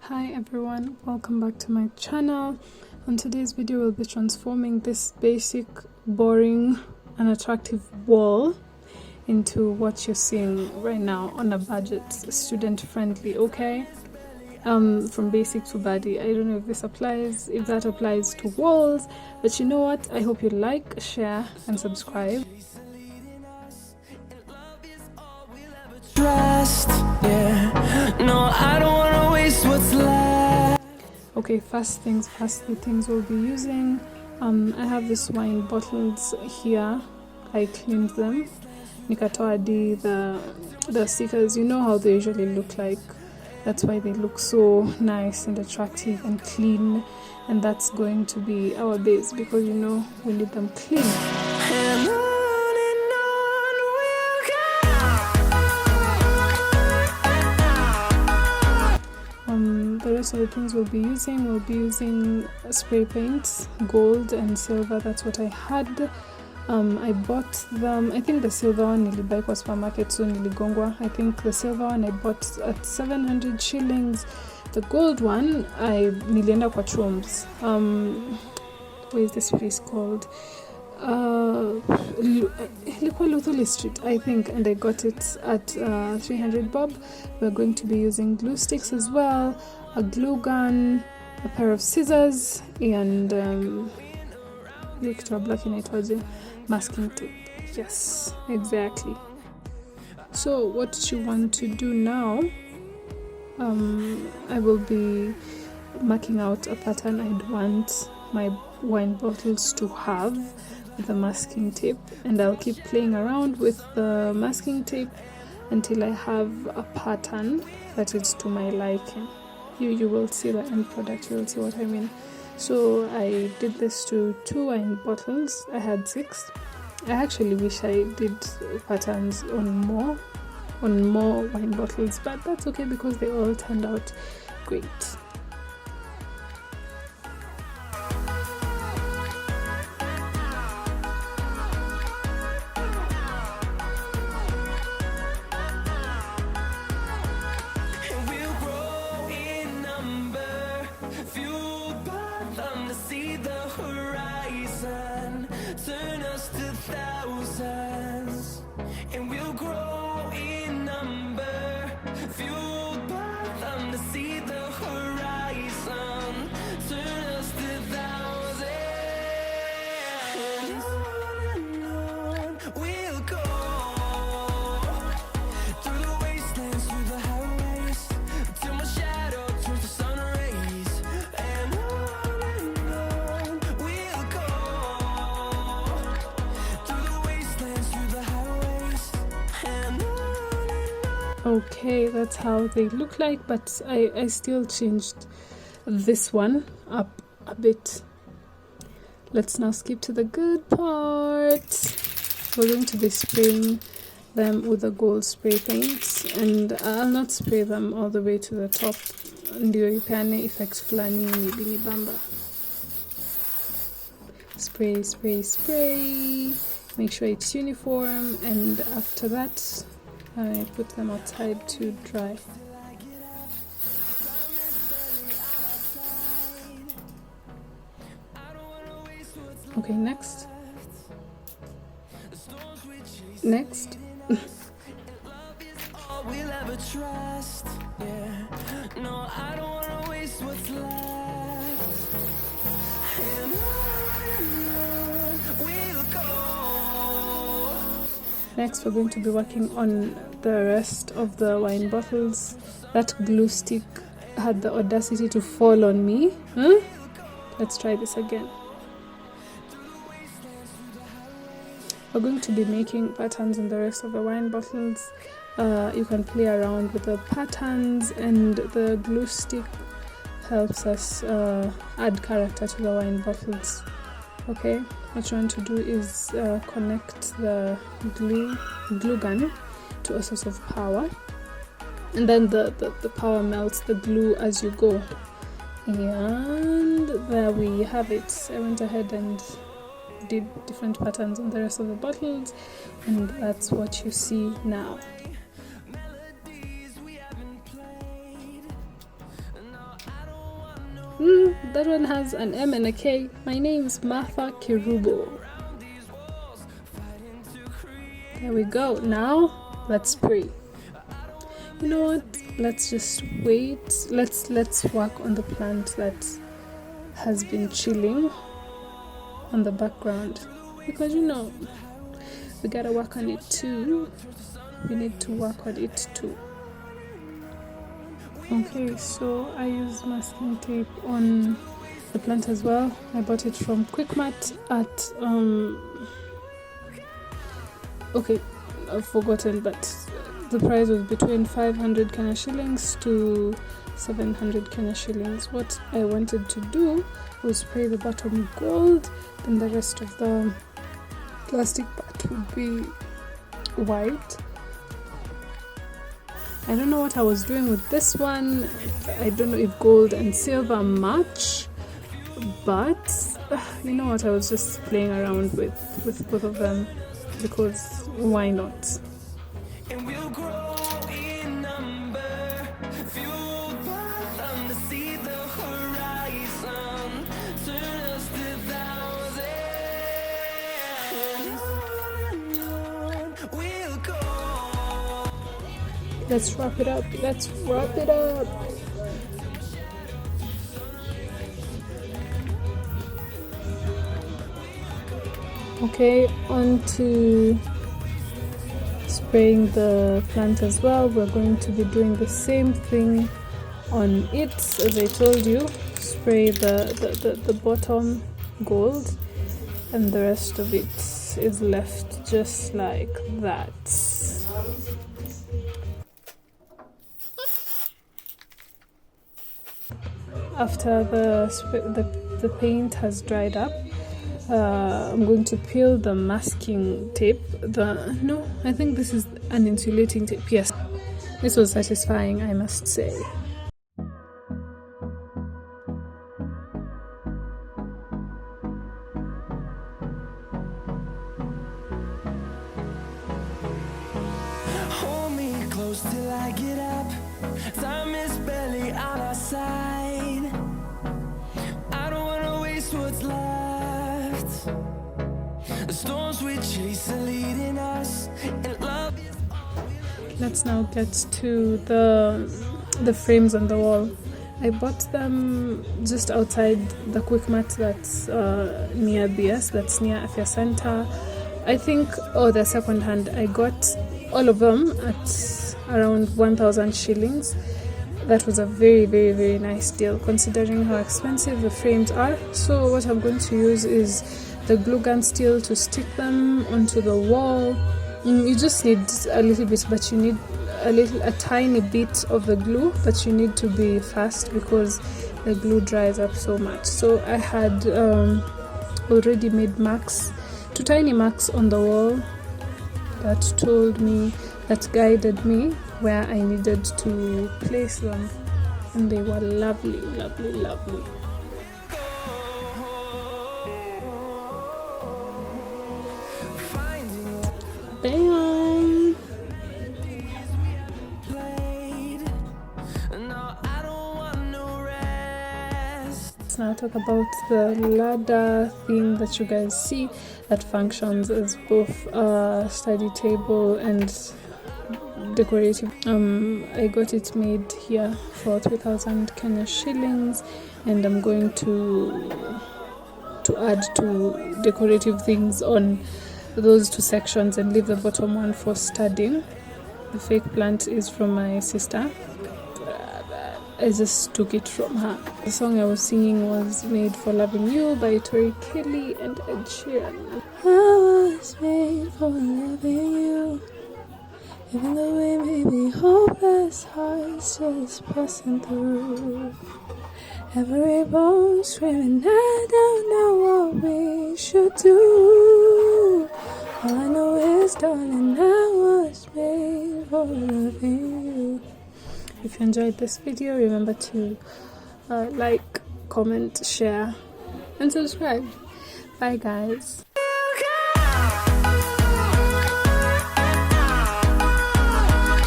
Hi everyone, welcome back to my channel. On today's video we'll be transforming this basic, boring, unattractive wall into what you're seeing right now on a budget, student friendly, okay? From basic to baddie. I don't know if that applies to walls, but you know what? I hope you like, share and subscribe. Trust, yeah. No, I don't wanna waste what's left. Okay, first things first, the things we'll be using. I have these wine bottles here. I cleaned them. Nikatoa the stickers, you know how they usually look like. That's why they look so nice and attractive and clean, and that's going to be our base because you know we need them clean. And on we'll go. The rest of the things we'll be using spray paints, gold and silver. That's what I had. I bought them, I think the silver one nilibuy kwa supermarket, so niligongwa. I think the silver one I bought at 700 shillings. The gold one nilienda kwa Chums. Where is this place called? Luthuli Street, I think, and I got it at 300 bob. We're going to be using glue sticks as well, a glue gun, a pair of scissors, and masking tape. Yes, exactly. So what you want to do now, I will be marking out a pattern I'd want my wine bottles to have with the masking tape, and I'll keep playing around with the masking tape until I have a pattern that is to my liking. You will see the end product, you will see what I mean. So I did this to 2 wine bottles. I had 6. I actually wish I did patterns on more wine bottles, but that's okay because they all turned out great. And we'll grow in number, fueled by them to see the horizon, turn us to thousands. And we'll grow in number, fueled by them to see the horizon, turn us to thousands. And on we'll go, through the wastelands, through the highways, till my shadow turns to sun rays. And on we'll go, through the wastelands, through the highways, and on. Okay, that's how they look like, but I still changed this one up a bit. Let's now skip to the good part. We're going to be spraying them with the gold spray paints, and I'll not spray them all the way to the top, ndio ipeane effect fulani binibamba. Spray, spray, spray. Make sure it's uniform, and after that I put them outside to dry. Okay, next. All we'll ever trust, yeah. No, I don't wanna waste what's left. And on we'll go. Next, we're going to be working on the rest of the wine bottles. That glue stick had the audacity to fall on me. Let's try this again. We're going to be making patterns on the rest of the wine bottles. You can play around with the patterns, and the glue stick helps us add character to the wine bottles. Okay, what you want to do is connect the glue gun to a source of power, and then the power melts the glue as you go. And there we have it. I went ahead and did different patterns on the rest of the bottles, and that's what you see now. That one has an M and a K. My name's Martha Kirubo. There we go. Now let's pray. You know what? Let's just wait. Let's work on the plant that has been chilling on the background, because you know we gotta work on it too. We need to work on it too. Okay, so I use masking tape on the plant as well. I bought it from Quickmart at okay, I've forgotten, but the price was between 500 Kenya shillings to 700 Kenya shillings. What I wanted to do was spray the bottom gold, and the rest of the plastic part would be white. I don't know what I was doing with this one. I don't know if gold and silver match, but you know what, I was just playing around with both of them, because why not? And we'll grow in number, fueled by them to see the horizon, turn us to thousands. On we'll go. Let's wrap it up. Let's wrap it up. Okay, on to spraying the plant as well. We're going to be doing the same thing on it. As I told you, spray the bottom gold, and the rest of it is left just like that. After the paint has dried up, I'm going to peel the masking tape. I think this is an insulating tape. Yes, this was satisfying, I must say. Hold me close till I get up. Time is barely on our side. I don't wanna waste what's left. The storms we chase are leading us, and love is. Let's now get to the frames on the wall. I bought them just outside the Quickmart that's near BS, that's near Afya Center. I think, they're second hand. I got all of them at around 1,000 shillings. That was a very, very, very nice deal considering how expensive the frames are. So what I'm going to use is the glue gun still to stick them onto the wall. You just need a little bit, but you need a tiny bit of the glue, but you need to be fast because the glue dries up so much. So I had already made marks, 2 tiny marks on the wall that guided me where I needed to place them, and they were lovely, lovely, lovely. Bam! Let's now talk about the ladder thing that you guys see that functions as both a study table and decorative. I got it made here for 3,000 Kenya shillings, and I'm going to add 2 decorative things on those 2 sections and leave the bottom one for studying. The fake plant is from my sister. I just took it from her. The song I was singing was Made for Loving You by Tori Kelly and Ed Sheeran. I was made for loving you, even though we may be hopeless, hearts just passing through. Every bone screaming, I don't know what we should do. All I know is, darling, I was made for loving you. If you enjoyed this video, remember to like, comment, share, and subscribe. Bye, guys.